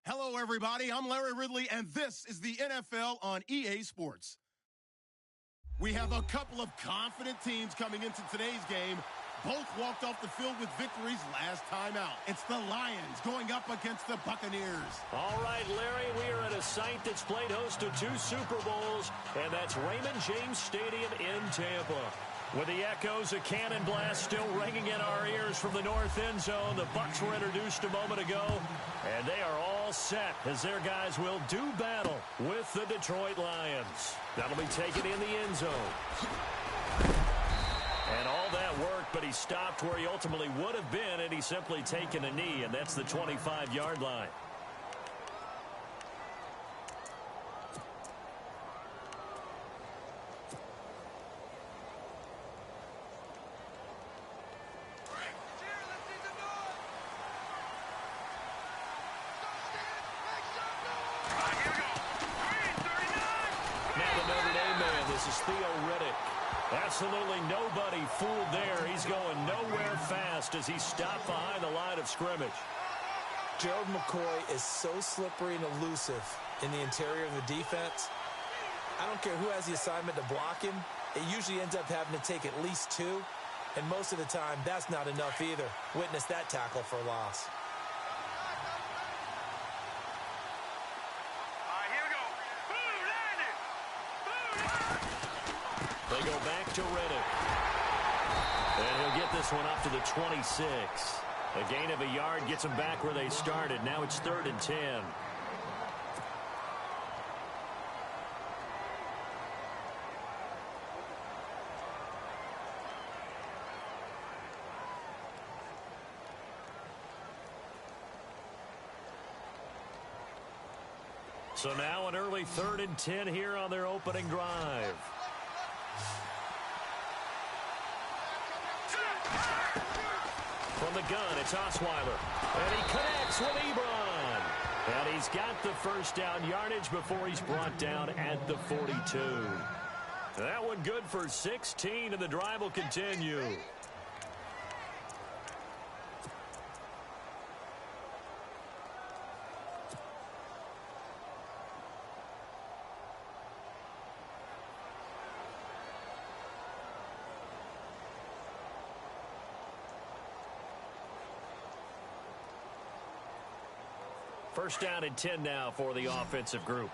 Hello, everybody. I'm Larry Ridley, and this is the NFL on EA Sports. We have a couple of confident teams coming into today's game. both walked off the field with victories last time out. It's the Lions going up against the Buccaneers. All right, Larry, we are at a site that's played host to 2 Super Bowls, and that's Raymond James Stadium in Tampa. With the echoes of cannon blast still ringing in our ears from the north end zone, the Bucs were introduced a moment ago, and they are all set as their guys will do battle with the Detroit Lions. That'll be taken in the end zone. And all that worked, but he stopped where he ultimately would have been, and he's simply taken a knee, and that's the 25-yard line. Absolutely nobody fooled there. He's going nowhere fast as he stopped behind the line of scrimmage. Gerald McCoy is so slippery and elusive in the interior of the defense. I don't care who has the assignment to block him. It usually ends up having to take at least 2, and most of the time, that's not enough either. Witness that tackle for loss. They go back to Reddick. And he'll get this one up to the 26. A gain of a yard gets them back where they started. Now it's 3rd and 10. So now an early 3rd and 10 here on their opening drive. From the gun, it's Osweiler. And he connects with Ebron. And he's got the first down yardage before he's brought down at the 42. That one good for 16, and the drive will continue. First down and 10 now for the offensive group.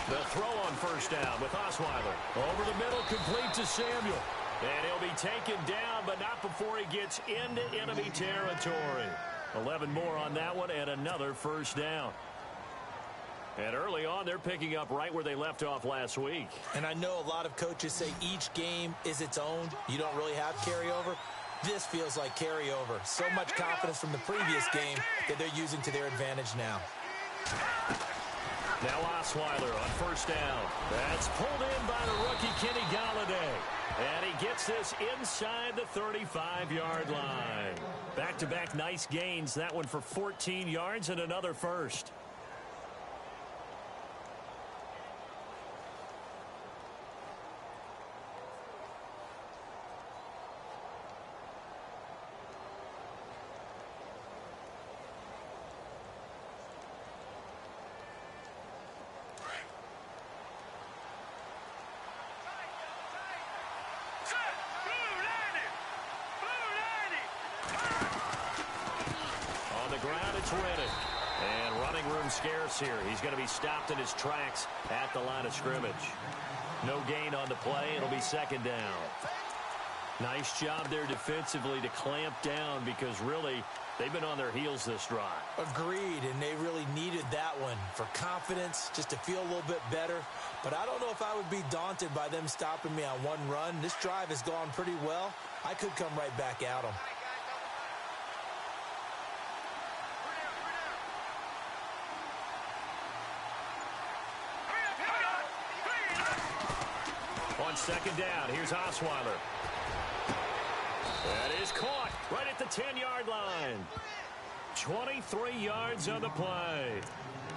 The throw on first down with Osweiler. Over the middle, complete to Samuel. And he'll be taken down, but not before he gets into enemy territory. 11 more on that one, and another first down. And early on, they're picking up right where they left off last week. And I know a lot of coaches say each game is its own. You don't really have carryover. This feels like carryover. So much confidence from the previous game that they're using to their advantage now. Now Osweiler on first down. That's pulled in by the rookie Kenny Galladay. And he gets this inside the 35-yard line. Back-to-back nice gains. That one for 14 yards and another first. And running room scarce here. He's going to be stopped in his tracks at the line of scrimmage. No gain on the play. It'll be second down. Nice job there defensively to clamp down because really they've been on their heels this drive. Agreed, and they really needed that one for confidence, just to feel a little bit better. But I don't know if I would be daunted by them stopping me on one run. This drive has gone pretty well. I could come right back at them. On second down, here's Osweiler. That is caught right at the 10-yard line. 23 yards on the play.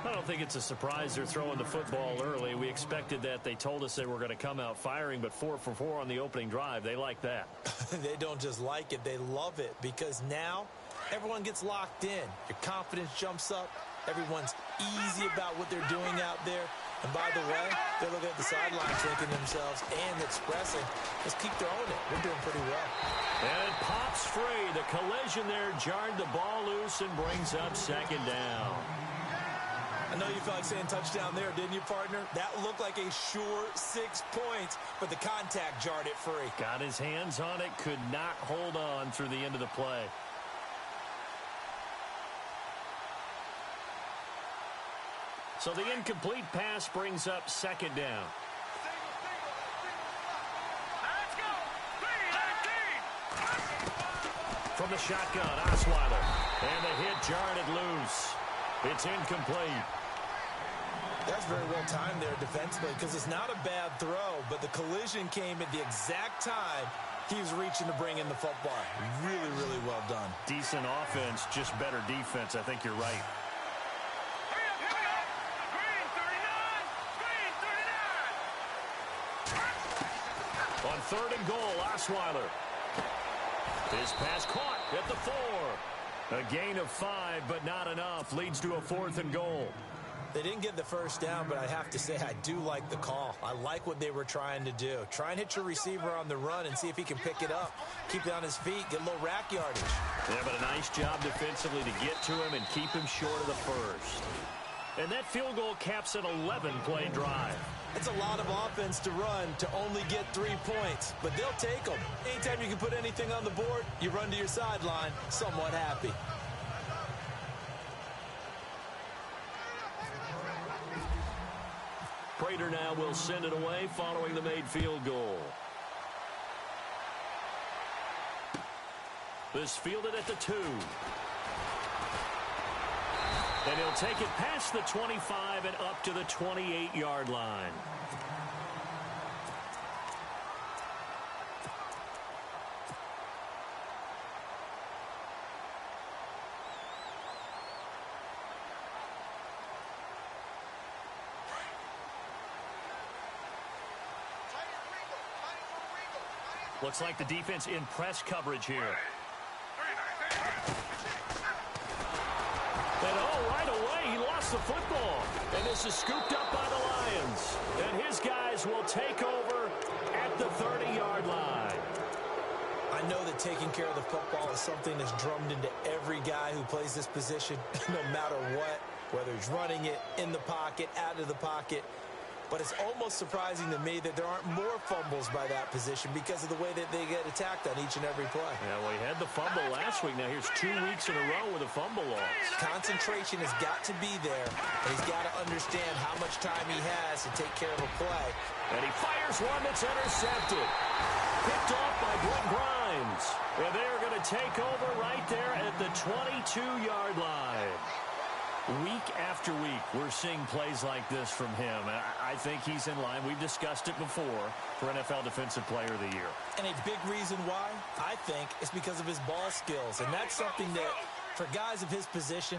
I don't think it's a surprise they're throwing the football early. We expected that. They told us they were going to come out firing, but 4 for 4 on the opening drive. They like that. They don't just like it, they love it, because now everyone gets locked in. Your confidence jumps up. Everyone's easy about what they're doing out there. And by the way, they're looking at the sidelines thinking to themselves and expressing, let's keep throwing it. We're doing pretty well. And it pops free. The collision there jarred the ball loose and brings up second down. I know you felt like saying touchdown there, didn't you, partner? That looked like a sure 6 points, but the contact jarred it free. Got his hands on it, could not hold on through the end of the play. So the incomplete pass brings up second down. From the shotgun, Osweiler. And the hit jarred it loose. It's incomplete. That's very well timed there defensively because it's not a bad throw, but the collision came at the exact time he was reaching to bring in the football. Really, really well done. Decent offense, just better defense. I think you're right. On 3rd and goal, Osweiler. His pass caught at the 4. A gain of 5, but not enough. Leads to a 4th and goal. They didn't get the first down, but I have to say I do like the call. I like what they were trying to do. Try and hit your receiver on the run and see if he can pick it up. Keep it on his feet, get a little rack yardage. Yeah, but a nice job defensively to get to him and keep him short of the first. And that field goal caps an 11-play drive. It's a lot of offense to run to only get 3 points, but they'll take them. Anytime you can put anything on the board, you run to your sideline somewhat happy. Prater now will send it away following the made field goal. This fielded at the 2. And he'll take it past the 25 and up to the 28-yard line. Looks like the defense in press coverage here. And right away, he lost the football. And this is scooped up by the Lions. And his guys will take over at the 30-yard line. I know that taking care of the football is something that's drummed into every guy who plays this position, no matter what, whether he's running it, in the pocket, out of the pocket. But it's almost surprising to me that there aren't more fumbles by that position because of the way that they get attacked on each and every play. Yeah, well, he had the fumble last week. Now here's 2 weeks in a row with a fumble loss. Concentration has got to be there, and he's got to understand how much time he has to take care of a play. And he fires one that's intercepted. Picked off by Brent Grimes. And they're going to take over right there at the 22-yard line. Week after week, we're seeing plays like this from him. I think he's in line. We've discussed it before for NFL Defensive Player of the Year. And a big reason why, I think, is because of his ball skills. And that's something that, for guys of his position,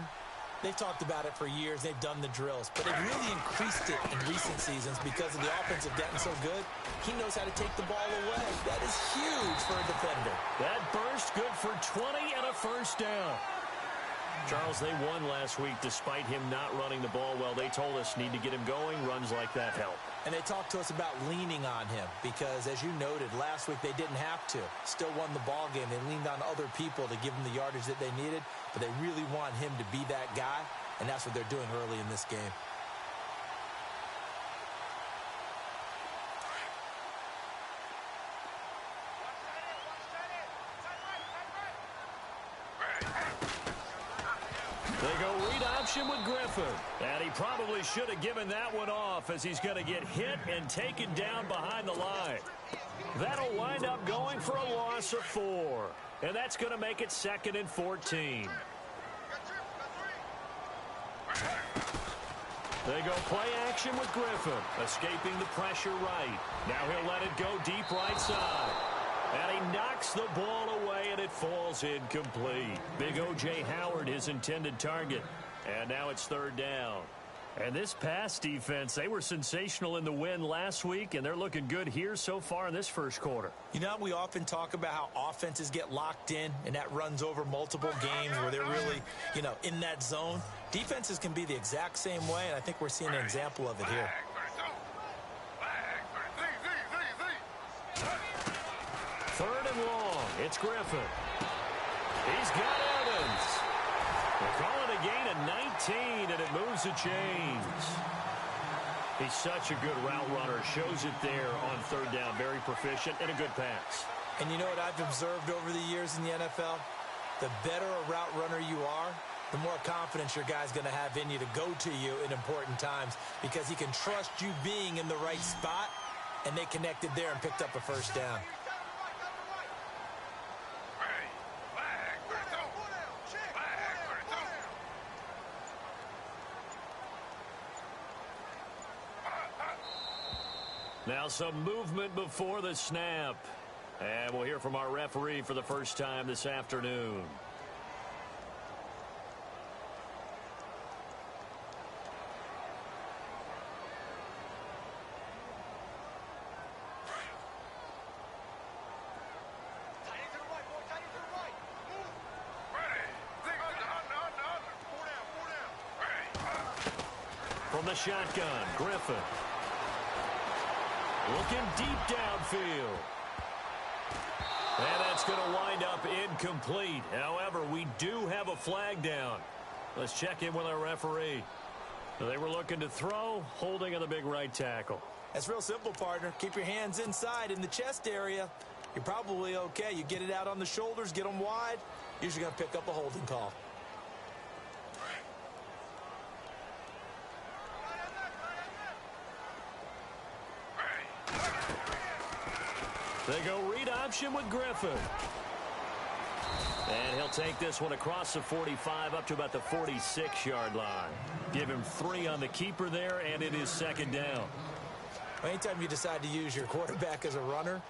they've talked about it for years. They've done the drills. But they've really increased it in recent seasons because of the offense have gotten so good. He knows how to take the ball away. That is huge for a defender. That burst good for 20 and a first down. Charles, they won last week despite him not running the ball well. They told us need to get him going. Runs like that help. And they talked to us about leaning on him because, as you noted, last week they didn't have to. Still won the ball game. They leaned on other people to give them the yardage that they needed, but they really want him to be that guy, and that's what they're doing early in this game. They go read option with Griffin. And he probably should have given that one off as he's going to get hit and taken down behind the line. That'll wind up going for a loss of 4. And that's going to make it 2nd and 14. They go play action with Griffin, escaping the pressure right. Now he'll let it go deep right side. And he knocks the ball away, and it falls incomplete. Big O.J. Howard, his intended target. And now it's 3rd down. And this pass defense, they were sensational in the win last week, and they're looking good here so far in this first quarter. You know, we often talk about how offenses get locked in, and that runs over multiple games where they're really, in that zone. Defenses can be the exact same way, and I think we're seeing an example of it here. Third and long. It's Griffin. He's got Evans. They're calling a gain of 19, and it moves the chains. He's such a good route runner. Shows it there on third down. Very proficient and a good pass. And you know what I've observed over the years in the NFL? The better a route runner you are, the more confidence your guy's going to have in you to go to you in important times because he can trust you being in the right spot, and they connected there and picked up a first down. Now some movement before the snap. And we'll hear from our referee for the first time this afternoon. From the shotgun, Griffin. Looking deep downfield. And that's going to wind up incomplete. However, we do have a flag down. Let's check in with our referee. They were looking to throw, holding on the big right tackle. That's real simple, partner. Keep your hands inside in the chest area. You're probably okay. You get it out on the shoulders, get them wide. Usually going to pick up a holding call. They go read option with Griffin. And he'll take this one across the 45 up to about the 46-yard line. Give him 3 on the keeper there, and it is second down. Anytime you decide to use your quarterback as a runner,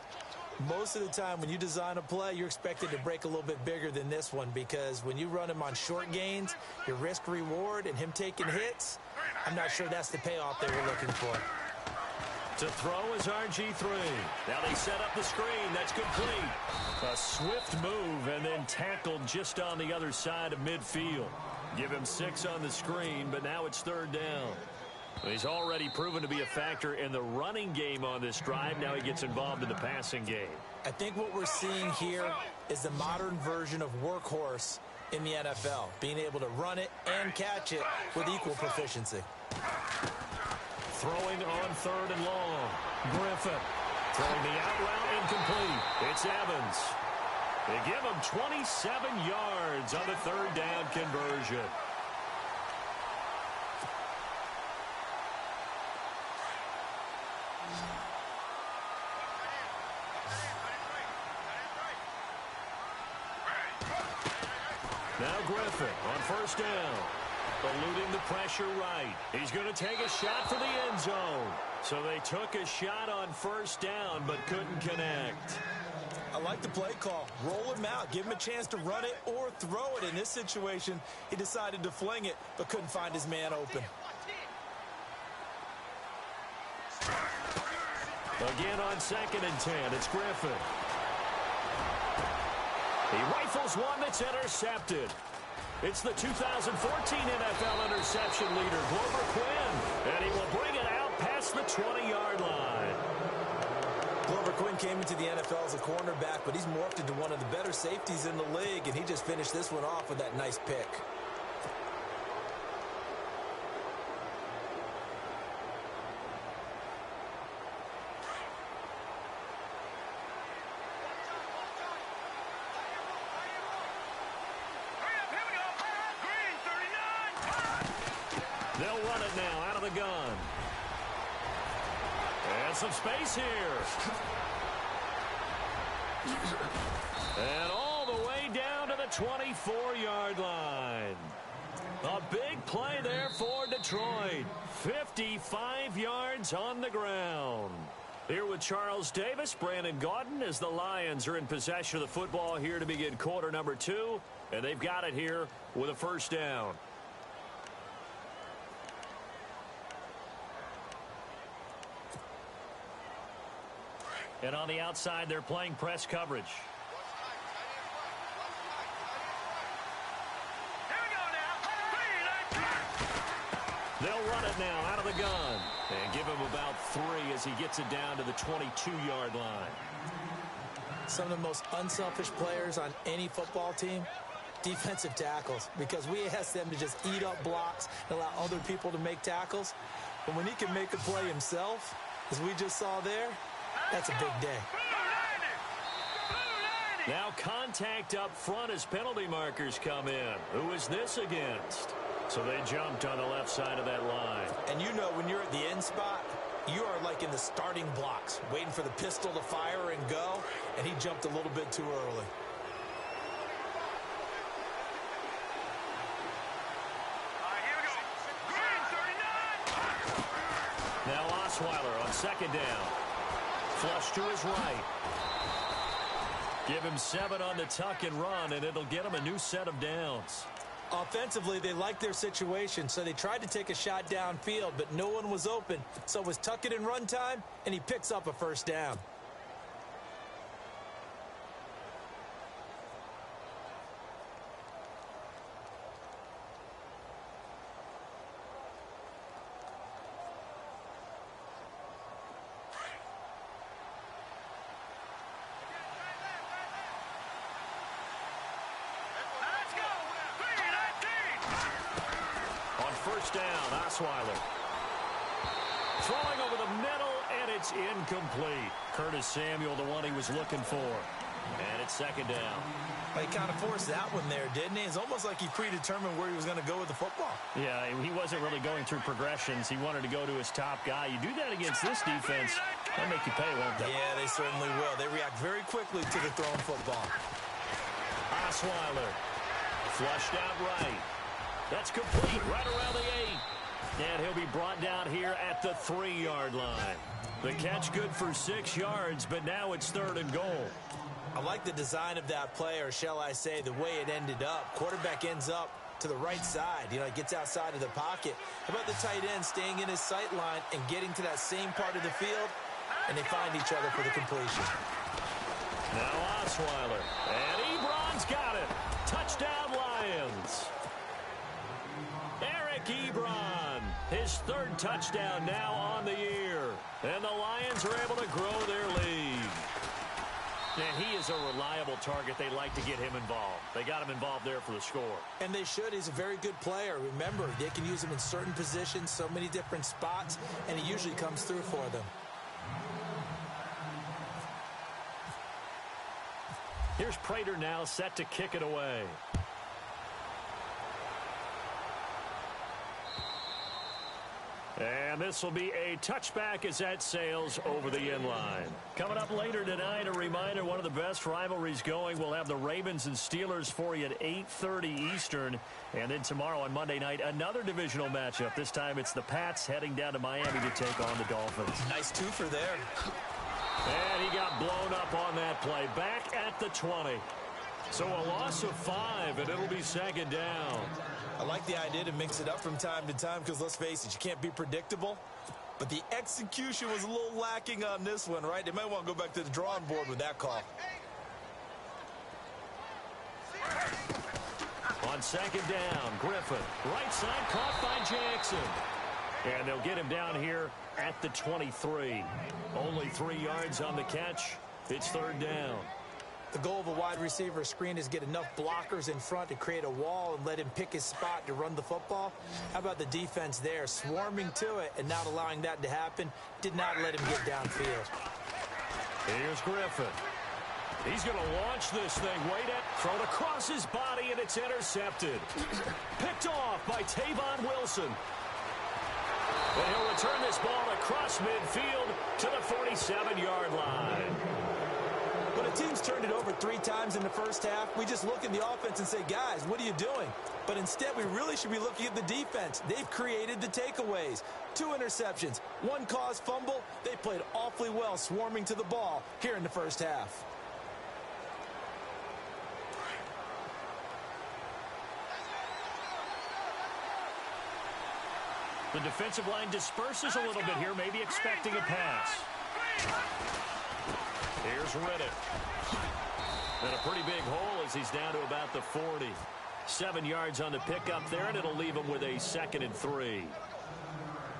most of the time when you design a play, you're expected to break a little bit bigger than this one because when you run him on short gains, your risk-reward and him taking hits, I'm not sure that's the payoff they were looking for. To throw is RG3. Now they set up the screen. That's complete. A swift move and then tackled just on the other side of midfield. Give him 6 on the screen, but now it's third down. He's already proven to be a factor in the running game on this drive. Now he gets involved in the passing game. I think what we're seeing here is the modern version of workhorse in the NFL, being able to run it and catch it with equal proficiency. Throwing on third and long. Griffin. Throwing the out route incomplete. It's Evans. They give him 27 yards on the third down conversion. Now Griffin on first down. Eluding the pressure right. He's going to take a shot for the end zone. So they took a shot on first down but couldn't connect. I like the play call. Roll him out. Give him a chance to run it or throw it. In this situation, he decided to fling it but couldn't find his man open. Again on 2nd and 10, it's Griffin. He rifles one that's intercepted. It's the 2014 NFL interception leader, Glover Quinn, and he will bring it out past the 20-yard line. Glover Quinn came into the NFL as a cornerback, but he's morphed into one of the better safeties in the league, and he just finished this one off with that nice pick. They'll run it now out of the gun. And some space here. And all the way down to the 24-yard line. A big play there for Detroit. 55 yards on the ground. Here with Charles Davis, Brandon Gaudin, as the Lions are in possession of the football here to begin quarter number 2. And they've got it here with a first down. And on the outside, they're playing press coverage. They'll run it now out of the gun. And give him about 3 as he gets it down to the 22-yard line. Some of the most unselfish players on any football team, defensive tackles, because we ask them to just eat up blocks and allow other people to make tackles. But when he can make a play himself, as we just saw there, that's a big day. Now contact up front as penalty markers come in. Who is this against? So they jumped on the left side of that line. And you know when you're at the end spot, you are like in the starting blocks, waiting for the pistol to fire and go, and he jumped a little bit too early. Now Osweiler on second down. Flush to his right. Give him 7 on the tuck and run, and it'll get him a new set of downs. Offensively, they liked their situation, so they tried to take a shot downfield, but no one was open. So it was tuck it and run time, and he picks up a first down. First down, Osweiler. Throwing over the middle, and it's incomplete. Curtis Samuel, the one he was looking for. And it's second down. He kind of forced that one there, didn't he? It's almost like he predetermined where he was going to go with the football. Yeah, he wasn't really going through progressions. He wanted to go to his top guy. You do that against this defense, they'll make you pay, won't they? Yeah, they certainly will. They react very quickly to the thrown football. Osweiler. Flushed out right. That's complete right around the 8. And he'll be brought down here at the 3-yard line. The catch good for 6 yards, but now it's 3rd and goal. I like the design of that play, or shall I say the way it ended up. Quarterback ends up to the right side. You know, he gets outside of the pocket. How about the tight end staying in his sight line and getting to that same part of the field? And they find each other for the completion. Now Osweiler. And Ebron's got it. Touchdown, Lions. Ebron, his 3rd touchdown now on the year. And the Lions are able to grow their lead. And he is a reliable target. They like to get him involved. They got him involved there for the score. And they should. He's a very good player. Remember, they can use him in certain positions, so many different spots, and he usually comes through for them. Here's Prater now set to kick it away. And this will be a touchback as that sails over the end line. Coming up later tonight, a reminder, one of the best rivalries going. We'll have the Ravens and Steelers for you at 8:30 Eastern. And then tomorrow on Monday night, another divisional matchup. This time it's the Pats heading down to Miami to take on the Dolphins. Nice twofer there. And he got blown up on that play. Back at the 20. So a loss of 5, and it'll be second down. I like the idea to mix it up from time to time because, let's face it, you can't be predictable. But the execution was a little lacking on this one, right? They might want to go back to the drawing board with that call. On second down, Griffin. Right side caught by Jackson. And they'll get him down here at the 23. Only 3 yards on the catch. It's 3rd down. The goal of a wide receiver screen is get enough blockers in front to create a wall and let him pick his spot to run the football. How about the defense there, swarming to it and not allowing that to happen? Did not let him get downfield. Here's Griffin. He's going to launch this thing. Wait at, thrown across his body, and it's intercepted. Picked off by Tavon Wilson. And he'll return this ball across midfield to the 47-yard line. When a team's turned it over 3 times in the first half, we just look at the offense and say, guys, what are you doing? But instead, we really should be looking at the defense. They've created the takeaways. 2 interceptions, 1 caused fumble. They played awfully well swarming to the ball here in the first half. The defensive line disperses a little bit here, maybe expecting a pass. Here's Riddick. And a pretty big hole as he's down to about the 40. 7 yards on the pickup there, and it'll leave him with a 2nd and 3.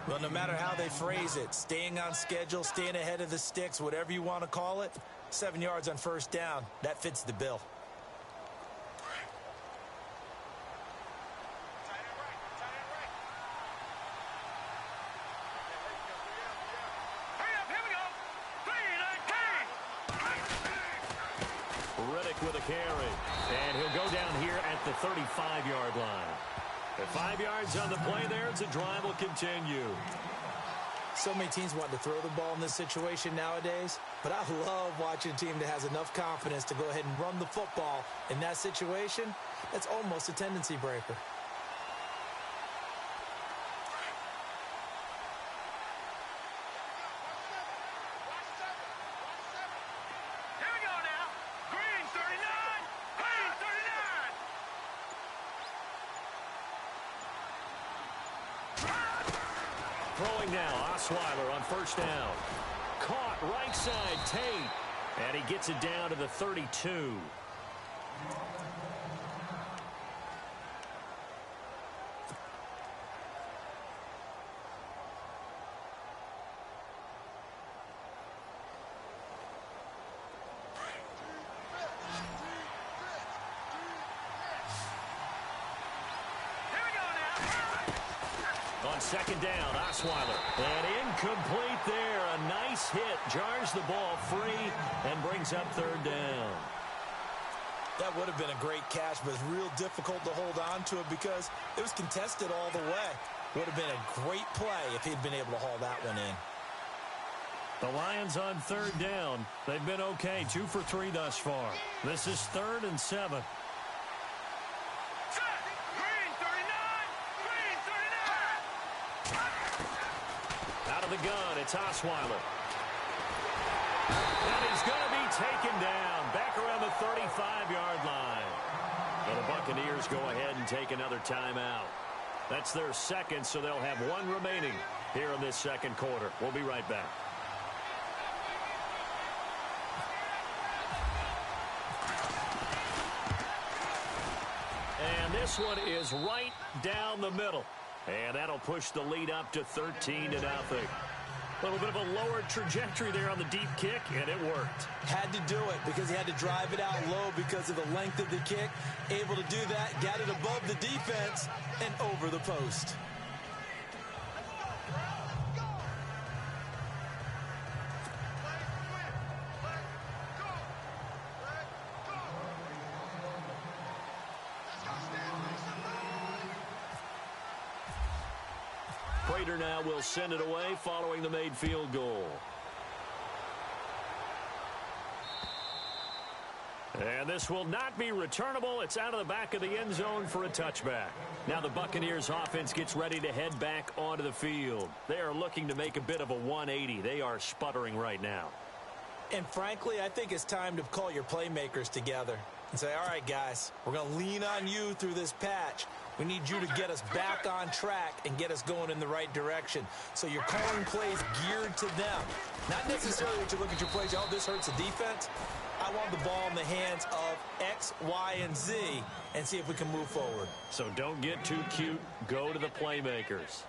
Well, no matter how they phrase it, staying on schedule, staying ahead of the sticks, whatever you want to call it, 7 yards on first down, that fits the bill. Riddick with a carry. And he'll go down here at the 35-yard line. At 5 yards on the play there, the drive will continue. So many teams want to throw the ball in this situation nowadays, but I love watching a team that has enough confidence to go ahead and run the football in that situation. That's almost a tendency breaker. Throwing now, Osweiler on first down. Caught right side, Tate. And he gets it down to the 32. On second down, Osweiler. And incomplete there. A nice hit. Jars the ball free and brings up third down. That would have been a great catch, but it's real difficult to hold on to it because it was contested all the way. Would have been a great play if he'd been able to haul that one in. The Lions on third down. They've been okay. 2 for 3 thus far. This is 3rd and 7. The gun, it's Osweiler. And he's going to be taken down back around the 35-yard line. And the Buccaneers go ahead and take another timeout. That's their 2nd, so they'll have 1 remaining here in this 2nd quarter. We'll be right back. And this one is right down the middle. And that'll push the lead up to 13-0. A little bit of a lower trajectory there on the deep kick, and it worked. Had to do it because he had to drive it out low because of the length of the kick. Able to do that, got it above the defense and over the post. Prater now will send it away following the made field goal. And this will not be returnable. It's out of the back of the end zone for a touchback. Now the Buccaneers offense gets ready to head back onto the field. They are looking to make a bit of a 180. They are sputtering right now. And frankly, I think it's time to call your playmakers together and say, all right, guys, we're going to lean on you through this patch. We need you to get us back on track and get us going in the right direction. So you're calling plays geared to them. Not necessarily what you look at your plays, oh, this hurts the defense. I want the ball in the hands of X, Y, and Z and see if we can move forward. So don't get too cute. Go to the playmakers.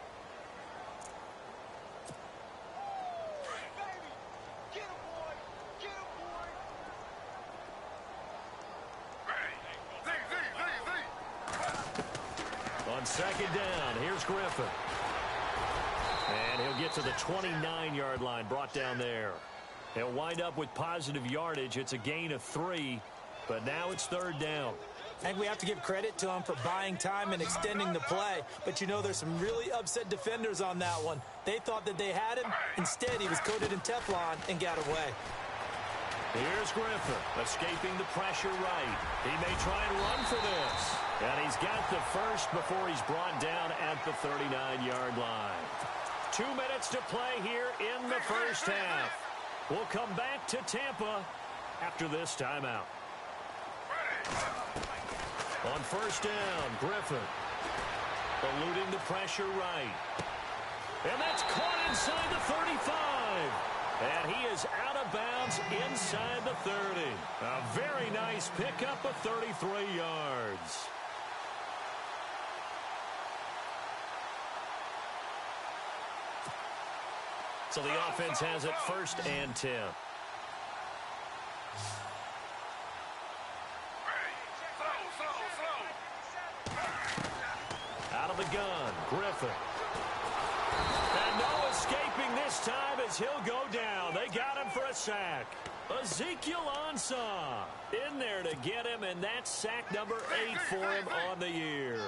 On second down, here's Griffin. And he'll get to the 29-yard line, brought down there. He'll wind up with positive yardage. It's a gain of 3, but now it's third down. I think we have to give credit to him for buying time and extending the play. But, you know, there's some really upset defenders on that one. They thought that they had him. Instead, he was coated in Teflon and got away. Here's Griffin, escaping the pressure right. He may try and run for this. And he's got the first before he's brought down at the 39-yard line. 2 minutes to play here in the first half. We'll come back to Tampa after this timeout. On first down, Griffin eluding the pressure right. And that's caught inside the 35. And he is out of bounds inside the 30. A very nice pickup of 33 yards. So the offense has it 1st and 10. Out of the gun, Griffin. And no escaping this time as he'll go down. They got him for a sack. Ezekiel Ansah in there to get him, and that's sack number 8 for him on the year.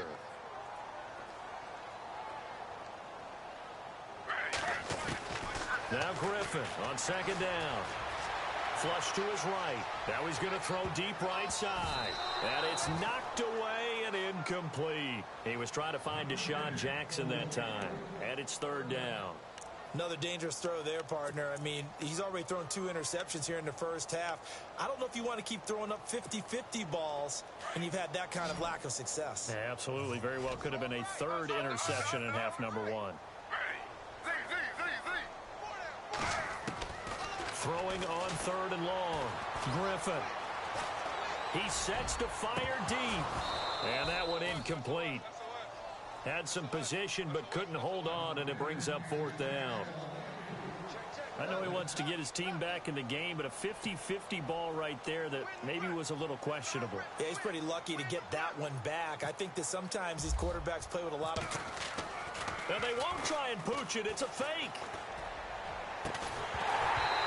Now Griffin on 2nd down. Flush to his right. Now he's going to throw deep right side. And it's knocked away and incomplete. He was trying to find Deshaun Jackson that time. And it's 3rd down. Another dangerous throw there, partner. I mean, he's already thrown 2 interceptions here in the first half. I don't know if you want to keep throwing up 50-50 balls, and you've had that kind of lack of success. Yeah, absolutely. Very well could have been a 3rd interception in half number 1. Throwing on 3rd and long. Griffin. He sets to fire deep. And that one incomplete. Had some position but couldn't hold on, and it brings up 4th down. I know he wants to get his team back in the game, but a 50-50 ball right there that maybe was a little questionable. Yeah, he's pretty lucky to get that one back. I think that sometimes these quarterbacks play with a lot of... Now they won't try and pooch it. It's a fake.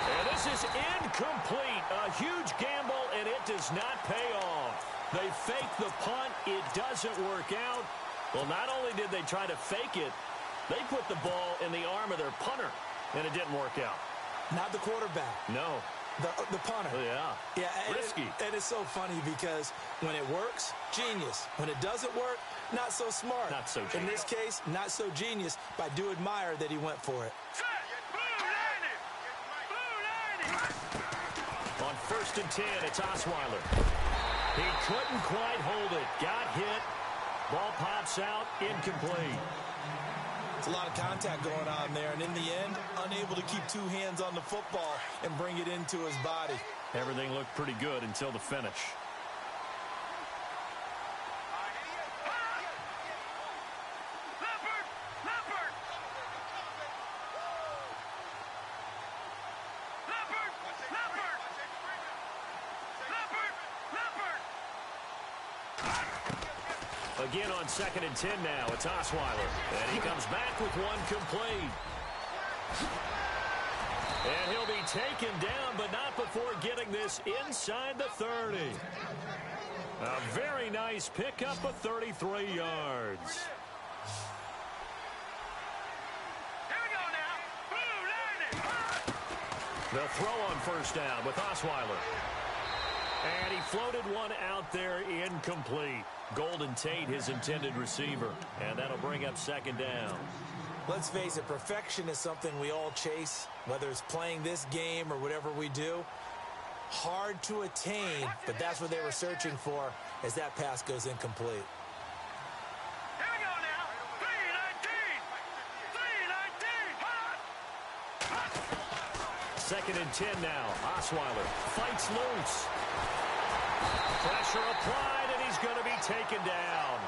And this is incomplete. A huge gamble, and it does not pay off. They fake the punt. It doesn't work out. Well, not only did they try to fake it, they put the ball in the arm of their punter, and it didn't work out. Not the quarterback. No. The punter. Oh, yeah. Risky. And it's so funny because when it works, genius. When it doesn't work, not so smart. Not so genius. In this case, not so genius, but I do admire that he went for it. On 1st and 10, it's Osweiler. He couldn't quite hold it. Got hit. Ball pops out. Incomplete. It's a lot of contact going on there, and in the end, unable to keep 2 hands on the football and bring it into his body. Everything looked pretty good until the finish. Again on 2nd and 10 now. It's Osweiler. And he comes back with one complete. And he'll be taken down, but not before getting this inside the 30. A very nice pickup of 33 yards. They'll throw on 1st down with Osweiler. And he floated one out there incomplete. Golden Tate, his intended receiver. And that'll bring up 2nd down. Let's face it, perfection is something we all chase, whether it's playing this game or whatever we do. Hard to attain, but that's what they were searching for as that pass goes incomplete. Here we go now. 3-19. 2nd and 10 now. Osweiler fights loose. Pressure applied, and he's going to be taken down.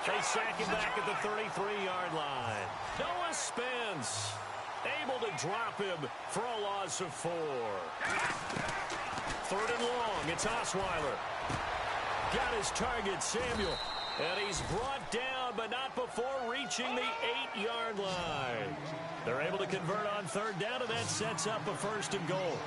They sack him back at the 33-yard line. Noah Spence able to drop him for a loss of 4. 3rd and long. It's Osweiler. Got his target, Samuel. And he's brought down, but not before reaching the 8-yard line. They're able to convert on 3rd down, and that sets up a 1st and goal.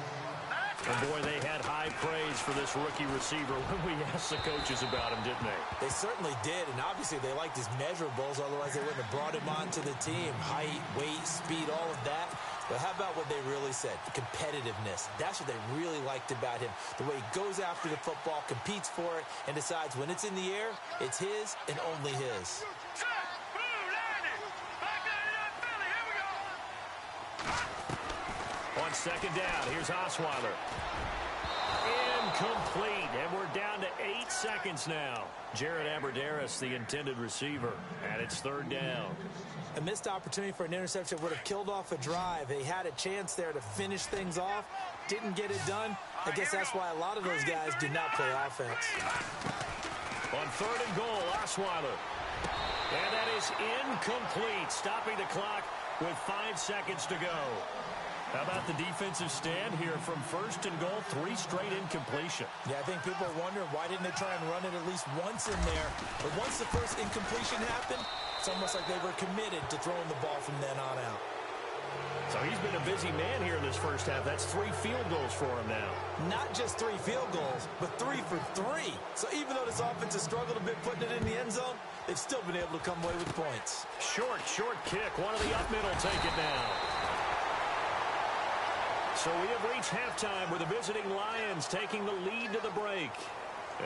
And boy, they had high praise for this rookie receiver when we asked the coaches about him, didn't they? They certainly did, and obviously they liked his measurables, otherwise they wouldn't have brought him onto the team. Height, weight, speed, all of that. But how about what they really said? Competitiveness. That's what they really liked about him. The way he goes after the football, competes for it, and decides when it's in the air, it's his and only his. On 2nd down, here's Osweiler. Incomplete, and we're down to 8 seconds now. Jared Abbrederis, the intended receiver, and it's third down. A missed opportunity for an interception would have killed off a drive. They had a chance there to finish things off. Didn't get it done. I guess that's why a lot of those guys do not play offense. On third and goal, Osweiler. And that is incomplete, stopping the clock with 5 seconds to go. How about the defensive stand here from first and goal, 3 straight incompletion. Yeah, I think people are wondering why didn't they try and run it at least once in there. But once the first incompletion happened, it's almost like they were committed to throwing the ball from then on out. So he's been a busy man here in this first half. That's 3 field goals for him now. Not just 3 field goals, but 3 for 3. So even though this offense has struggled a bit putting it in the end zone, they've still been able to come away with points. Short kick. One of the up middle take it now. So we have reached halftime with the visiting Lions taking the lead to the break.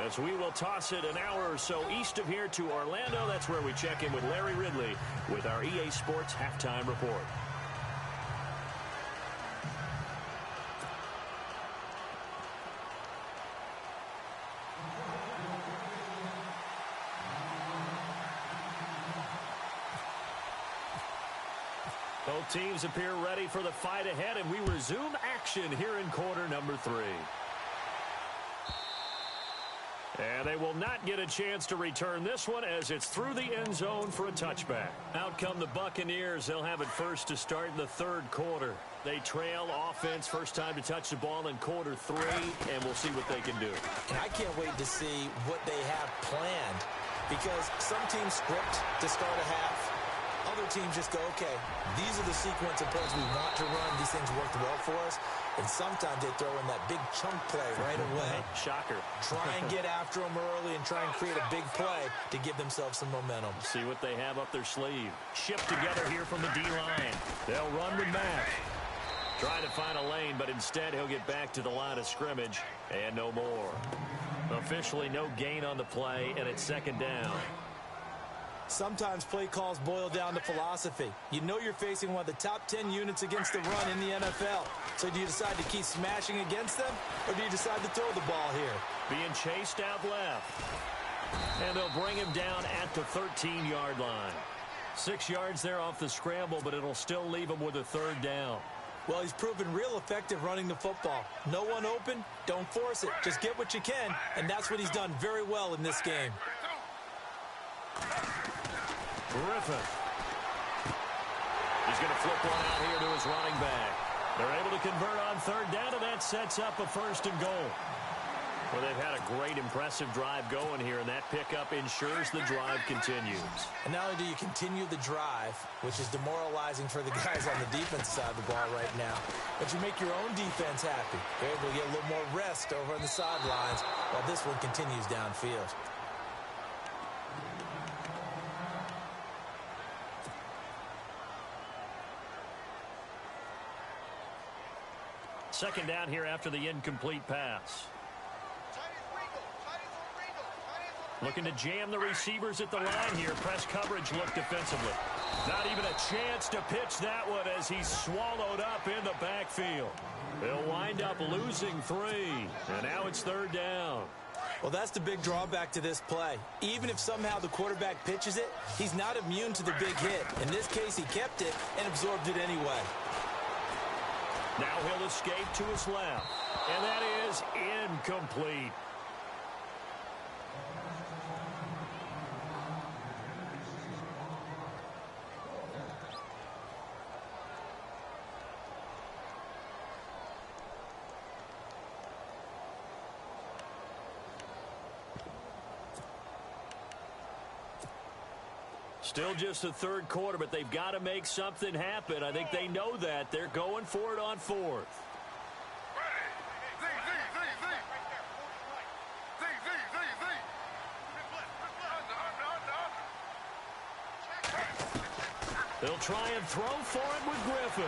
As we will toss it an hour or so east of here to Orlando. That's where we check in with Larry Ridley with our EA Sports Halftime Report. Both teams appear ready for the fight ahead, and we resume action here in quarter number 3. And they will not get a chance to return this one as it's through the end zone for a touchback. Out come the Buccaneers. They'll have it first to start in the third quarter. They trail offense, first time to touch the ball in quarter 3, and we'll see what they can do. And I can't wait to see what they have planned, because some teams script to start a half. Other teams just go, okay, these are the sequence of plays we want to run. These things worked well for us. And sometimes they throw in that big chunk play right away. Shocker. Try and get after them early and try and create a big play to give themselves some momentum. See what they have up their sleeve. Shipped together here from the D-line. They'll run with Mack. Trying to find a lane, but instead he'll get back to the line of scrimmage and no more. Officially no gain on the play, and it's second down. Sometimes play calls boil down to philosophy. You know you're facing one of the top 10 units against the run in the NFL. So do you decide to keep smashing against them, or do you decide to throw the ball here? Being chased out left. And they'll bring him down at the 13-yard line. 6 yards there off the scramble, but it'll still leave him with a third down. Well, he's proven real effective running the football. No one open, don't force it. Just get what you can, and that's what he's done very well in this game. Griffin. He's going to flip one out here to his running back. They're able to convert on third down, and that sets up a first and goal. Well, they've had a great, impressive drive going here, and that pickup ensures the drive continues. And not only do you continue the drive, which is demoralizing for the guys on the defense side of the ball right now, but you make your own defense happy. They're able to get a little more rest over on the sidelines while this one continues downfield. Second down here after the incomplete pass. Looking to jam the receivers at the line here. Press coverage look defensively. Not even a chance to pitch that one as he's swallowed up in the backfield. They'll wind up losing 3. And now it's third down. Well, that's the big drawback to this play. Even if somehow the quarterback pitches it, he's not immune to the big hit. In this case, he kept it and absorbed it anyway. Now he'll escape to his left. And that is incomplete. Still just the third quarter, but they've got to make something happen. I think they know that. They're going for it on fourth. They'll try and throw for it with Griffin.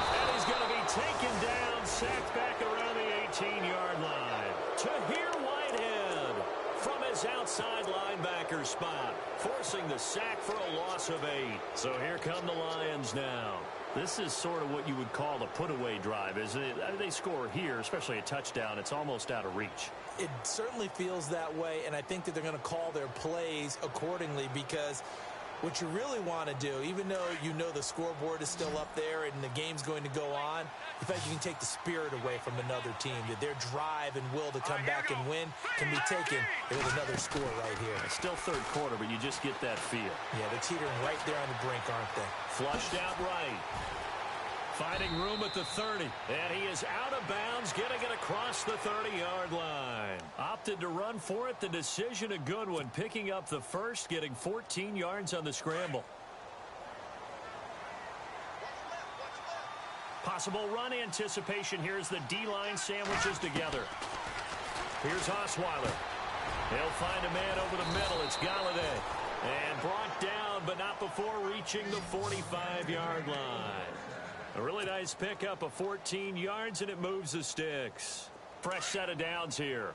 And he's going to be taken down, sacked back around the 18-yard line. Tahir Whitehead from his outside linebacker spot, forcing the sack for a loss of 8. So here come the Lions now. This is sort of what you would call a put-away drive, isn't it? I mean, they score here, especially a touchdown. It's almost out of reach. It certainly feels that way, and I think that they're going to call their plays accordingly, because what you really want to do, even though you know the scoreboard is still up there and the game's going to go on, in fact, you can take the spirit away from another team. That their drive and will to come back and win can be taken with another score right here. It's still third quarter, but you just get that feel. Yeah, they're teetering right there on the brink, aren't they? Flushed out right. Finding room at the 30. And he is out of bounds, getting it across the 30-yard line. Opted to run for it. The decision a good one. Picking up the first, getting 14 yards on the scramble. Possible run anticipation. Here's the D-line sandwiches together. Here's Osweiler. He'll find a man over the middle. It's Galladay. And brought down, but not before reaching the 45-yard line. A really nice pickup of 14 yards, and it moves the sticks. Fresh set of downs here.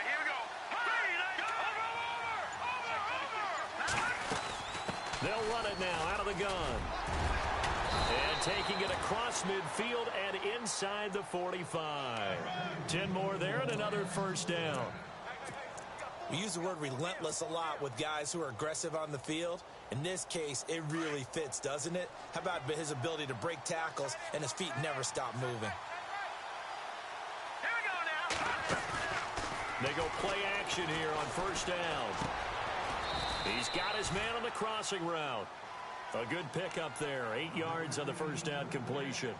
Here we go. They'll run it now out of the gun. And taking it across midfield and inside the 45. 10 more there and another first down. We use the word relentless a lot with guys who are aggressive on the field. In this case, it really fits, doesn't it? How about his ability to break tackles and his feet never stop moving? Here we go now. They go play action here on first down. He's got his man on the crossing route. A good pickup there. 8 yards on the first down completion.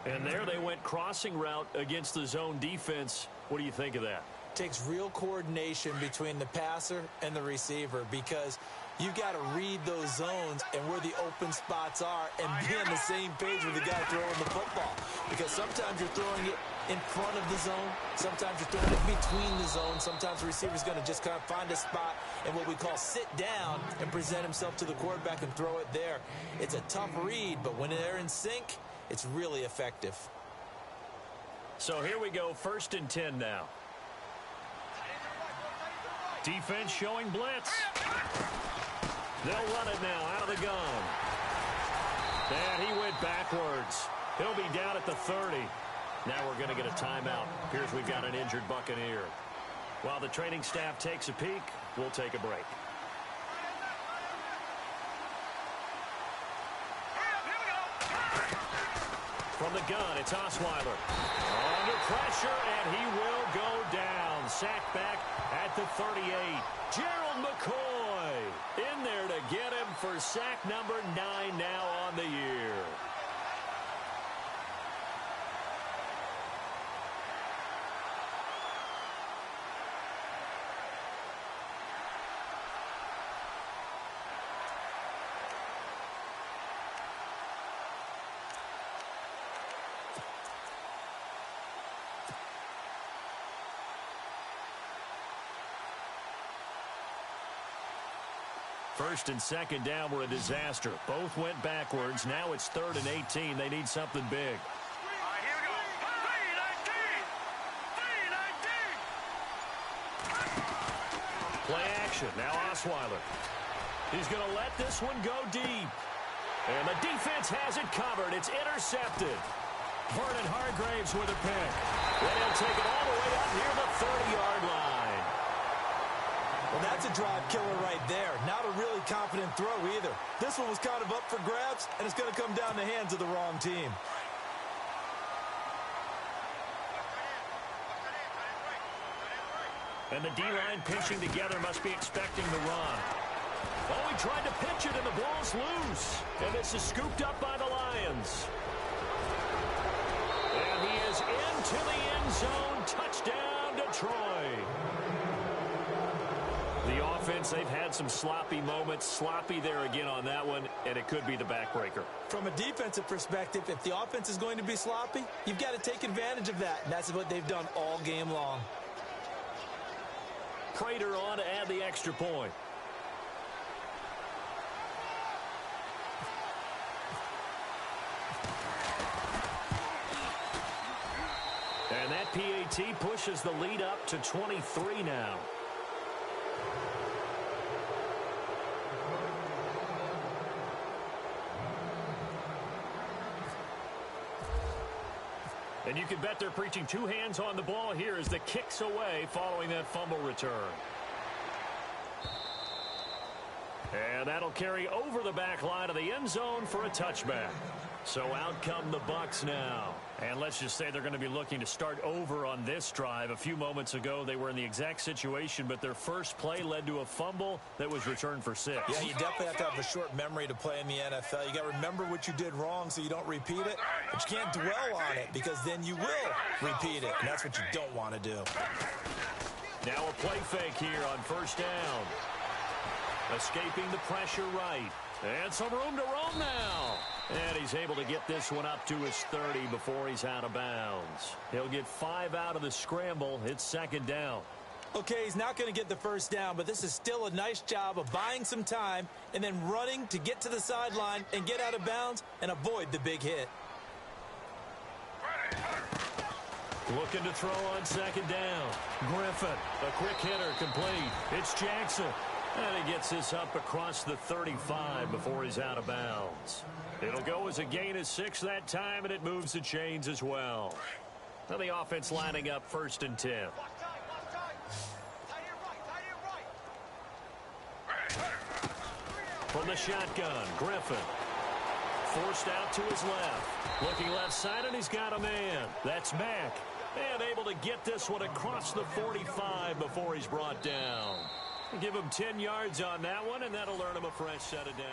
And there they went crossing route against the zone defense. What do you think of that? Takes real coordination between the passer and the receiver, because you've got to read those zones and where the open spots are and be on the same page with the guy throwing the football. Because sometimes you're throwing it in front of the zone. Sometimes you're throwing it between the zones. Sometimes the receiver's going to just kind of find a spot and what we call sit down and present himself to the quarterback and throw it there. It's a tough read, but when they're in sync, it's really effective. So here we go, 1st and 10 now. Defense showing blitz. They'll run it now out of the gun. And he went backwards. He'll be down at the 30. Now we're going to get a timeout. Appears we've got an injured Buccaneer. While the training staff takes a peek, we'll take a break. From the gun, it's Osweiler. Under pressure, and he will go down. Sacked back at the 38. Gerald McCoy in there to get him for sack number 9 now on the year. First and second down were a disaster. Both went backwards. Now it's 3rd and 18. They need something big. Here we go. 3-19. Play action. Now Osweiler. He's going to let this one go deep. And the defense has it covered. It's intercepted. Vernon Hargraves with a pick. And he'll take it all the way up near the 30-yard line. Well, that's a drive killer right there. Not a really confident throw either. This one was kind of up for grabs, and it's going to come down the hands of the wrong team. And the D-line pinching together must be expecting the run. Oh, he tried to pitch it, and the ball's loose. And this is scooped up by the Lions. And he is into the end zone. Touchdown, Detroit. The offense, they've had some sloppy moments. Sloppy there again on that one, and it could be the backbreaker. From a defensive perspective, if the offense is going to be sloppy, you've got to take advantage of that. And that's what they've done all game long. Prater on to add the extra point. And that PAT pushes the lead up to 23 now. And you can bet they're preaching two hands on the ball here as the kick's away following that fumble return. And that'll carry over the back line of the end zone for a touchback. So out come the Bucs now. And let's just say they're going to be looking to start over on this drive. A few moments ago, they were in the exact situation, but their first play led to a fumble that was returned for 6. Yeah, you definitely have to have a short memory to play in the NFL. You got to remember what you did wrong so you don't repeat it, but you can't dwell on it because then you will repeat it, and that's what you don't want to do. Now a play fake here on first down. Escaping the pressure right. And some room to roam now. And he's able to get this one up to his 30 before he's out of bounds. He'll get 5 out of the scramble. It's second down. Okay, he's not going to get the first down, but this is still a nice job of buying some time and then running to get to the sideline and get out of bounds and avoid the big hit. Looking to throw on second down. Griffin, a quick hitter complete. It's Jackson. And he gets this up across the 35 before he's out of bounds. It'll go as a gain of 6 that time, and it moves the chains as well. Now the offense lining up first and 10. From the shotgun, Griffin. Forced out to his left. Looking left side, and he's got a man. That's Mack. And able to get this one across the 45 before he's brought down. Give him 10 yards on that one, and that'll earn him a fresh set of downs.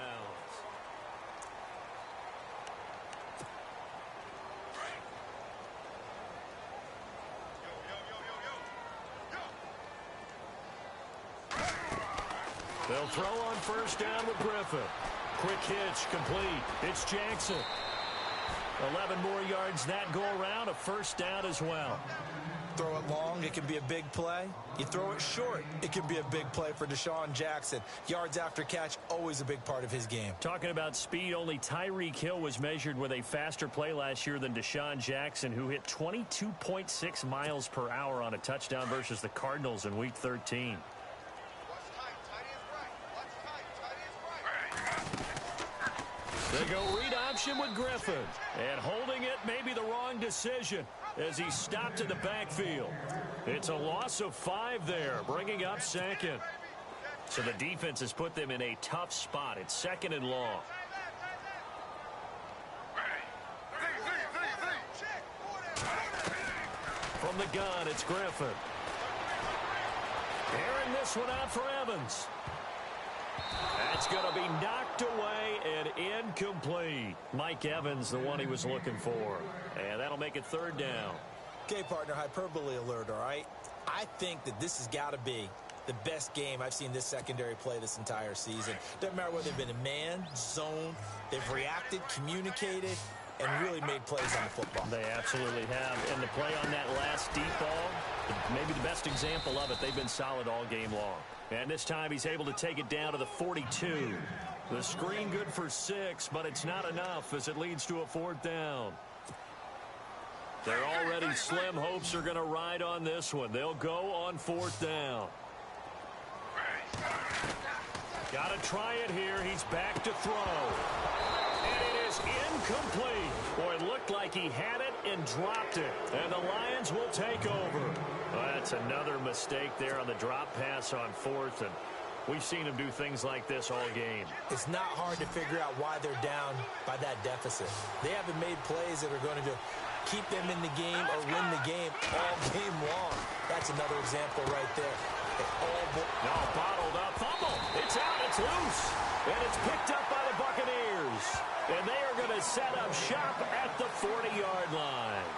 They'll throw on first down with Griffin. Quick hitch, complete. It's Jackson. 11 more yards that go around, a first down as well. Throw it long, it can be a big play. You throw it short, it can be a big play for Deshaun Jackson. Yards after catch, always a big part of his game. Talking about speed, only Tyreek Hill was measured with a faster play last year than Deshaun Jackson, who hit 22.6 miles per hour on a touchdown versus the Cardinals in Week 13. They go read option with Griffin. And holding it may be the wrong decision as he stopped in the backfield. It's a loss of 5 there, bringing up second. So the defense has put them in a tough spot. It's second and long. From the gun, it's Griffin. Airing this one out for Evans. That's going to be knocked away and incomplete. Mike Evans, the one he was looking for. And that'll make it third down. Okay, partner, hyperbole alert, all right? I think that this has got to be the best game I've seen this secondary play this entire season. Doesn't matter whether they've been in man, zone, they've reacted, communicated, and really made plays on the football. They absolutely have. And the play on that last deep ball, maybe the best example of it, they've been solid all game long. And this time he's able to take it down to the 42. The screen good for 6, but it's not enough as it leads to a fourth down. Their already slim hopes are going to ride on this one. They'll go on fourth down. Got to try it here. He's back to throw. And it is incomplete. Boy, it looked like he had it and dropped it. And the Lions will take over. Well, that's another mistake there on the drop pass on fourth. And we've seen him do things like this all game. It's not hard to figure out why they're down by that deficit. They haven't made plays that are going to keep them in the game or win the game all game long. That's another example right there. No, bottled up. Fumble. It's out. It's loose. And it's picked up by the Buccaneers. And they are going to set up shop at the 40-yard line.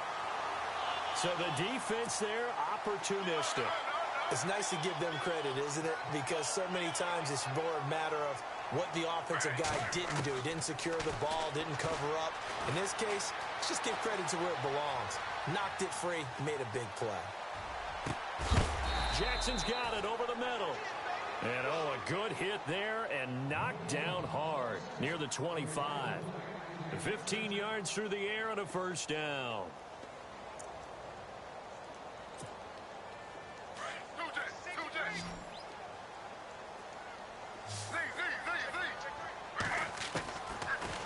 So the defense there, opportunistic. It's nice to give them credit, isn't it? Because so many times it's more a matter of what the offensive guy didn't do. Didn't secure the ball, didn't cover up. In this case, let's just give credit to where it belongs. Knocked it free, made a big play. Jackson's got it over the middle. And, oh, a good hit there and knocked down hard near the 25. 15 yards through the air and a first down.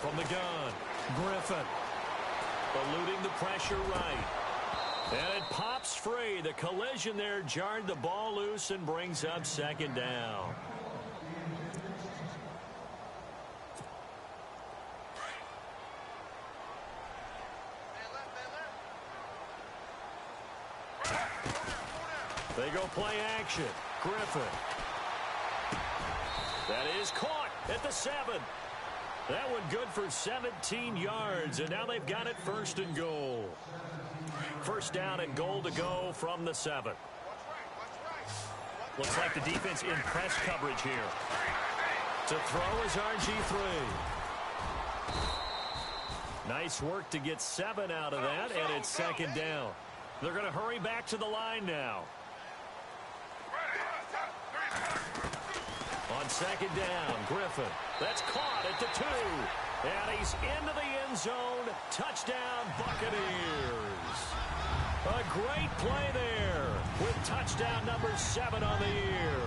From the gun, Griffin. eluding the pressure right. And it pops free. The collision there jarred the ball loose and brings up second down. They go play action. Griffin. That is caught at the 7. That one good for 17 yards, and now they've got it first and goal. First down and goal to go from the 7. Looks like the defense in press coverage here. To throw is RG3. Nice work to get 7 out of that, and it's second down. They're going to hurry back to the line now. On second down, Griffin. That's caught at the 2. And he's into the end zone. Touchdown, Buccaneers. A great play there with touchdown number 7 on the year.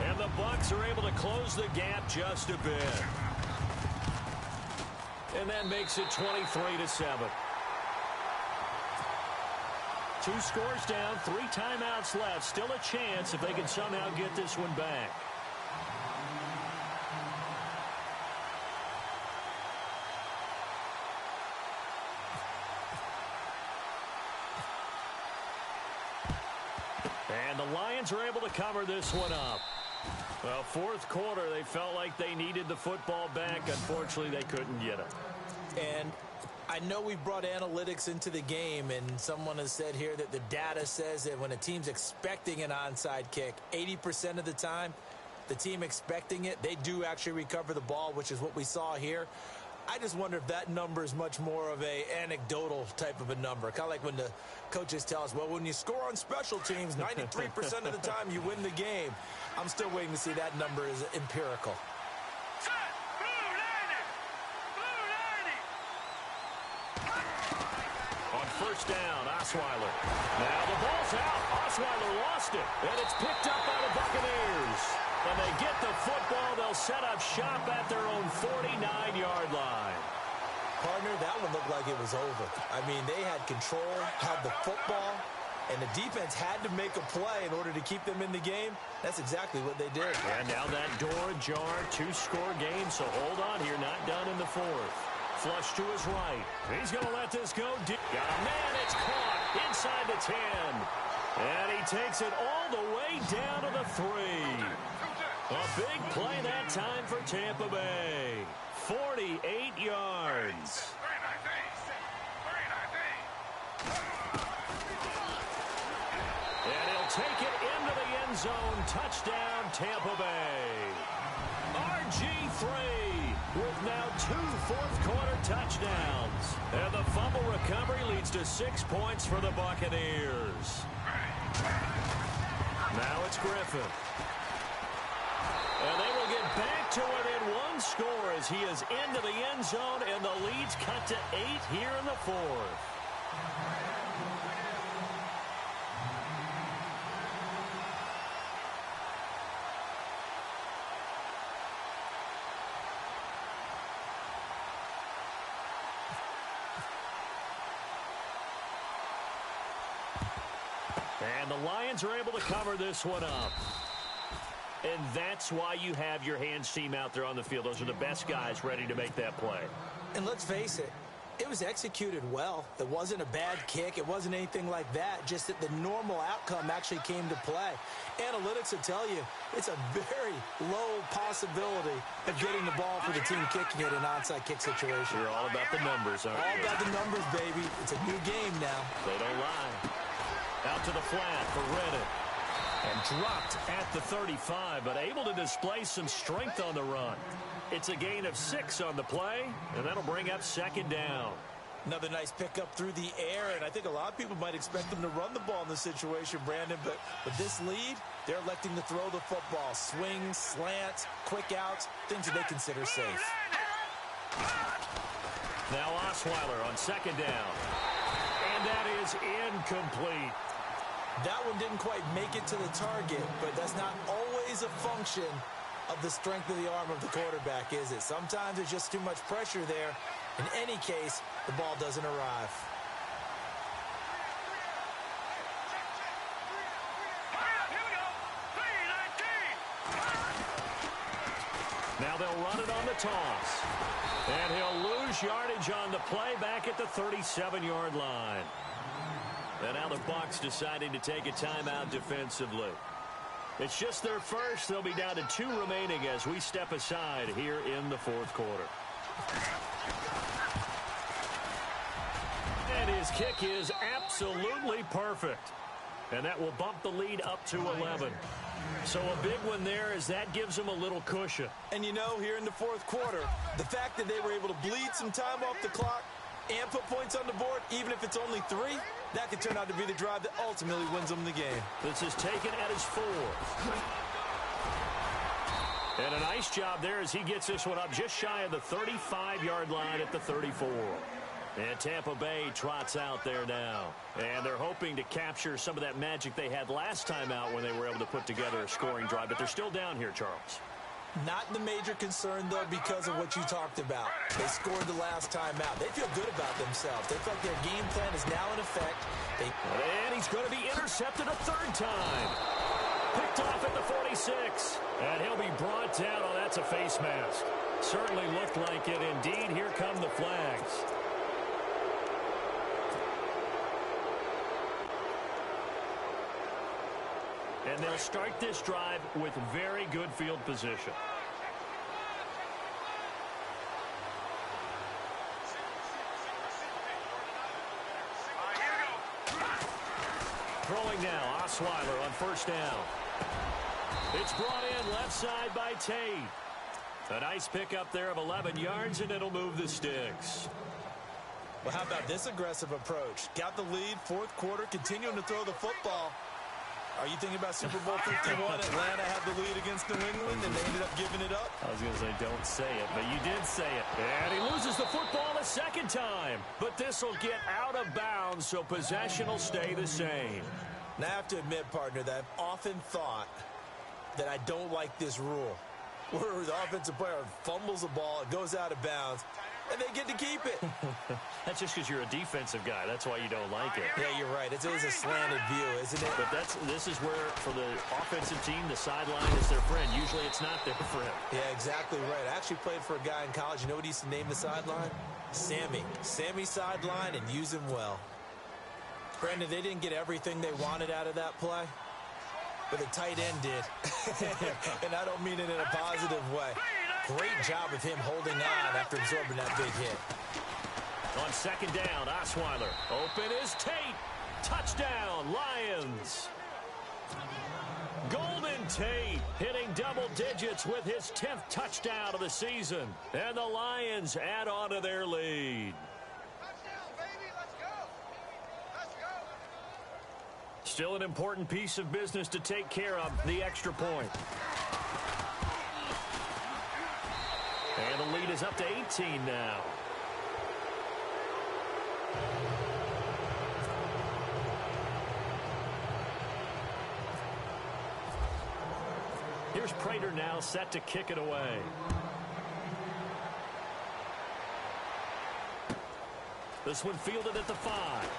And the Bucs are able to close the gap just a bit. And that makes it 23-7. 2 scores down, 3 timeouts left. Still a chance if they can somehow get this one back. And the Lions are able to cover this one up. Well, fourth quarter, they felt like they needed the football back. Unfortunately, they couldn't get it. And I know we brought analytics into the game, and someone has said here that the data says that when a team's expecting an onside kick, 80% of the time, the team expecting it, they do actually recover the ball, which is what we saw here. I just wonder if that number is much more of a anecdotal type of a number. Kind of like when the coaches tell us, well, when you score on special teams, 93% of the time you win the game. I'm still waiting to see that number is empirical. On first down, Osweiler. Now the ball's out. Osweiler lost it, and it's picked up by the Buccaneers. When they get the football, they'll set up shop at their own 49-yard line. Partner, that one looked like it was over. I mean, they had control, had the football, and the defense had to make a play in order to keep them in the game. That's exactly what they did. And now that door ajar, 2-score game, so hold on here, not done in the fourth. Flush to his right. He's going to let this go deep. Got a man, it's caught inside the 10. And he takes it all the way down to the 3. A big play that time for Tampa Bay. 48 yards. And he'll take it into the end zone. Touchdown, Tampa Bay. RG3 with now 2 fourth-quarter touchdowns. And the fumble recovery leads to 6 points for the Buccaneers. Now it's Griffin. And they will get back to within 1 score as he is into the end zone, and the lead's cut to 8 here in the fourth. And the Lions are able to cover this one up. And that's why you have your hands team out there on the field. Those are the best guys ready to make that play. And let's face it, it was executed well. It wasn't a bad kick. It wasn't anything like that. Just that the normal outcome actually came to play. Analytics will tell you it's a very low possibility of getting the ball for the team kicking it in an onside kick situation. You're all about the numbers, aren't you? All about the numbers, baby. It's a new game now. They don't lie. Out to the flat for Reddick. And dropped at the 35, but able to display some strength on the run. It's a gain of 6 on the play, and that'll bring up second down. Another nice pickup through the air, and I think a lot of people might expect them to run the ball in this situation, Brandon, but with this lead, they're electing to throw the football. Swings, slants, quick outs, things that they consider safe. Now Osweiler on second down. And that is incomplete. That one didn't quite make it to the target, but that's not always a function of the strength of the arm of the quarterback, is it? Sometimes there's just too much pressure there. In any case, the ball doesn't arrive. the toss. And he'll lose yardage on the play back at the 37-yard line. And now the Bucs deciding to take a timeout defensively. It's just their first. They'll be down to 2 remaining as we step aside here in the fourth quarter. And his kick is absolutely perfect. And that will bump the lead up to 11. So a big one there as that gives them a little cushion. And you know, here in the fourth quarter, the fact that they were able to bleed some time off the clock and put points on the board, even if it's only 3, that could turn out to be the drive that ultimately wins them the game. This is taken at his 4. And a nice job there as he gets this one up just shy of the 35-yard line at the 34. And Tampa Bay trots out there now. And they're hoping to capture some of that magic they had last time out when they were able to put together a scoring drive. But they're still down here, Charles. Not the major concern, though, because of what you talked about. They scored the last time out. They feel good about themselves. They feel like their game plan is now in effect. And he's going to be intercepted a 3rd time. Picked off at the 46. And he'll be brought down. Oh, that's a face mask. Certainly looked like it. Indeed, here come the flags. And they'll start this drive with very good field position. Throwing now, Osweiler on 1st down. It's brought in left side by Tate. A nice pickup there of 11 yards, and it'll move the sticks. Well, how about this aggressive approach? Got the lead, 4th quarter, continuing to throw the football. Are you thinking about Super Bowl 51? Atlanta had the lead against New England, and they ended up giving it up? I was going to say, don't say it, but you did say it. And he loses the football a 2nd time. But this will get out of bounds, so possession will stay the same. Now, I have to admit, partner, that I've often thought that I don't like this rule, where the offensive player fumbles the ball, it goes out of bounds, and they get to keep it. That's just because you're a defensive guy. That's why you don't like it. Yeah, you're right. It's always a slanted view, isn't it? But this is where, for the offensive team, the sideline is their friend. Usually it's not their friend. Yeah, exactly right. I actually played for a guy in college. You know what he used to name the sideline? Sammy. Sammy sideline, and use him well. Brandon, they didn't get everything they wanted out of that play, but the tight end did. And I don't mean it in a positive way. Great job of him holding on after absorbing that big hit. On 2nd down, Osweiler. Open is Tate. Touchdown, Lions. Golden Tate hitting double digits with his 10th touchdown of the season. And the Lions add on to their lead. Still an important piece of business to take care of, the extra point. And the lead is up to 18 now. Here's Prater now set to kick it away. This one fielded at the 5.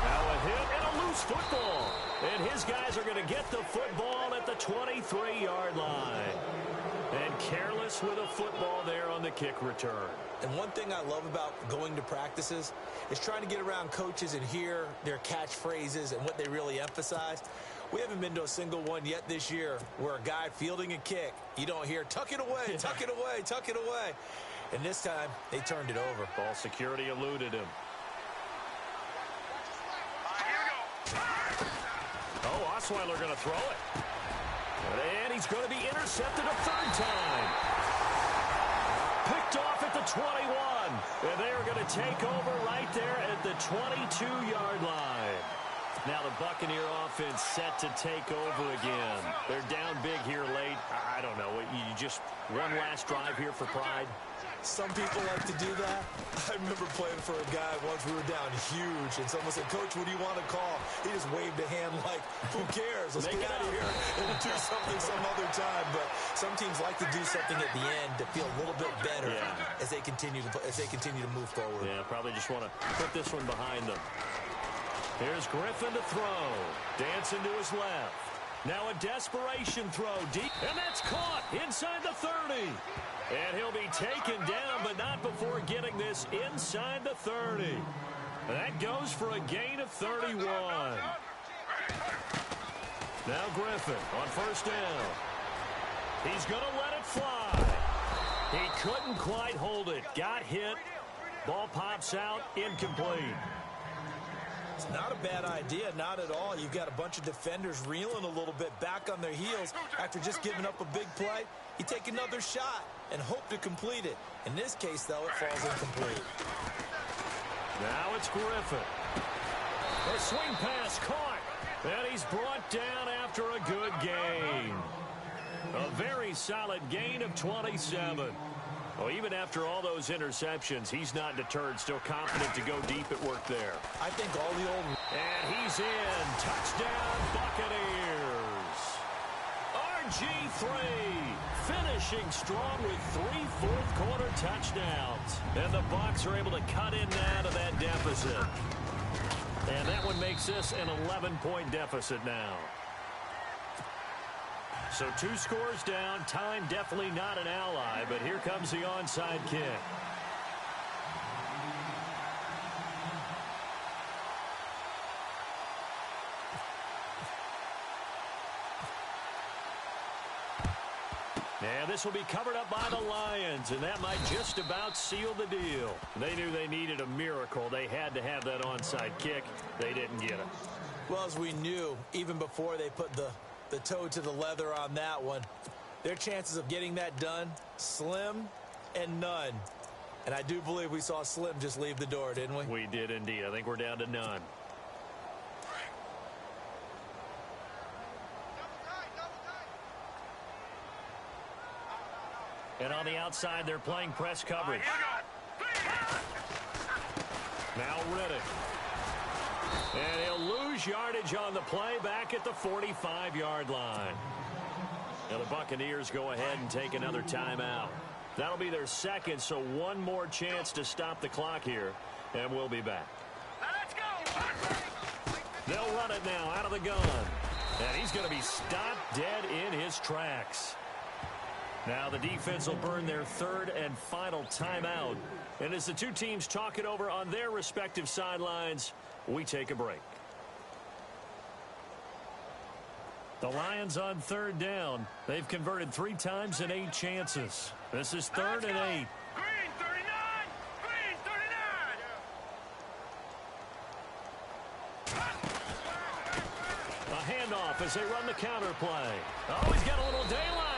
Now a hit and a loose football. And his guys are going to get the football at the 23-yard line. And careless with a football there on the kick return. And one thing I love about going to practices is trying to get around coaches and hear their catchphrases and what they really emphasize. We haven't been to a single one yet this year where a guy fielding a kick, you don't hear, tuck it away, tuck it away, tuck it away. And this time, they turned it over. Ball security eluded him. Oh, Osweiler going to throw it. And he's going to be intercepted a 3rd time. Picked off at the 21. And they are going to take over right there at the 22-yard line. Now the Buccaneer offense set to take over again. They're down big here late. I don't know. You just one last drive here for pride. Some people like to do that. I remember playing for a guy once. We were down huge, and someone said, "Coach, what do you want to call?" He just waved a hand like, "Who cares? Let's get out of here and do something some other time." But some teams like to do something at the end to feel a little bit better as they continue to move forward. Yeah, probably just want to put this one behind them. Here's Griffin to throw. Dancing to his left. Now a desperation throw deep, and that's caught inside the 30. And he'll be taken down, but not before getting this inside the 30. That goes for a gain of 31. Now Griffin on first down. He's going to let it fly. He couldn't quite hold it. Got hit. Ball pops out, incomplete. It's not a bad idea, not at all. You've got a bunch of defenders reeling a little bit back on their heels after just giving up a big play. You take another shot and hope to complete it. In this case, though, it falls incomplete. Now it's Griffin. A swing pass caught. And he's brought down after a good gain. A very solid gain of 27. Well, even after all those interceptions, he's not deterred, still confident to go deep at work there. I think all the old... And he's in. Touchdown, Buccaneers. RG3 finishing strong with 3 fourth-quarter touchdowns. And the Bucs are able to cut in now to that deficit. And that one makes this an 11-point deficit now. So 2 scores down. Time definitely not an ally, but here comes the onside kick. And this will be covered up by the Lions, and that might just about seal the deal. They knew they needed a miracle. They had to have that onside kick. They didn't get it. Well, as we knew, even before they put the toe to the leather on that one, their chances of getting that done, slim and none. And I do believe we saw Slim just leave the door, didn't we? We did indeed. I think we're down to none. And on the outside, they're playing press coverage. Now Riddick. And he'll lose yardage on the play back at the 45-yard line. Now the Buccaneers go ahead and take another timeout. That'll be their second, so one more chance to stop the clock here, and we'll be back. Let's go. They'll run it now out of the gun. And he's going to be stopped dead in his tracks. Now the defense will burn their third and final timeout. And as the two teams talk it over on their respective sidelines, we take a break. The Lions on third down. They've converted 3 times in 8 chances. This is 3rd and 8. Green 39! Green 39! A handoff as they run the counter play. Oh, he's got a little daylight.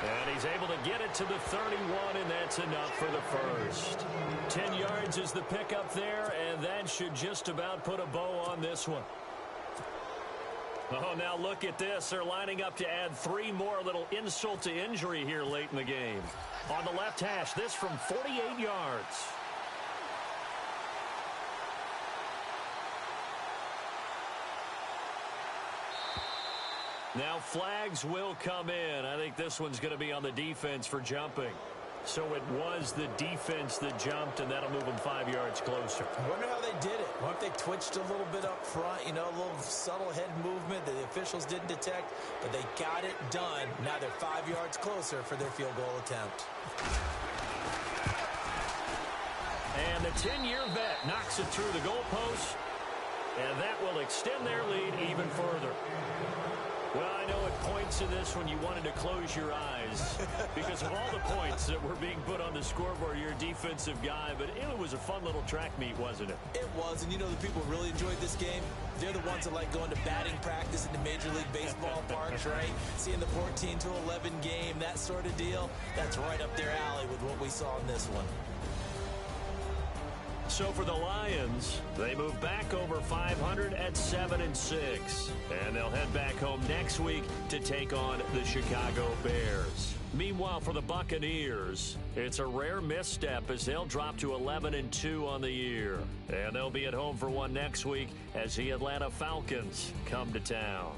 And he's able to get it to the 31, and that's enough for the first. 10 yards is the pickup there, and that should just about put a bow on this one. Oh, now look at this. They're lining up to add 3 more, little insult to injury here late in the game. On the left hash, this from 48 yards. Now flags will come in. I think this one's going to be on the defense for jumping. So it was the defense that jumped, and that'll move them 5 yards closer. I wonder how they did it. I wonder if they twitched a little bit up front, you know, a little subtle head movement that the officials didn't detect, but they got it done. Now they're 5 yards closer for their field goal attempt. And the 10-year vet knocks it through the goalpost, and that will extend their lead even further. Well, I know at points in this when you wanted to close your eyes because of all the points that were being put on the scoreboard. You're a defensive guy, but it was a fun little track meet, wasn't it? It was, and you know the people who really enjoyed this game? They're the ones that like going to batting practice in the Major League Baseball parks, right? Seeing the 14-11 game, that sort of deal. That's right up their alley with what we saw in this one. So for the Lions, they move back over 500 at 7-6. And they'll head back home next week to take on the Chicago Bears. Meanwhile, for the Buccaneers, it's a rare misstep as they'll drop to 11-2 on the year. And they'll be at home for one next week as the Atlanta Falcons come to town.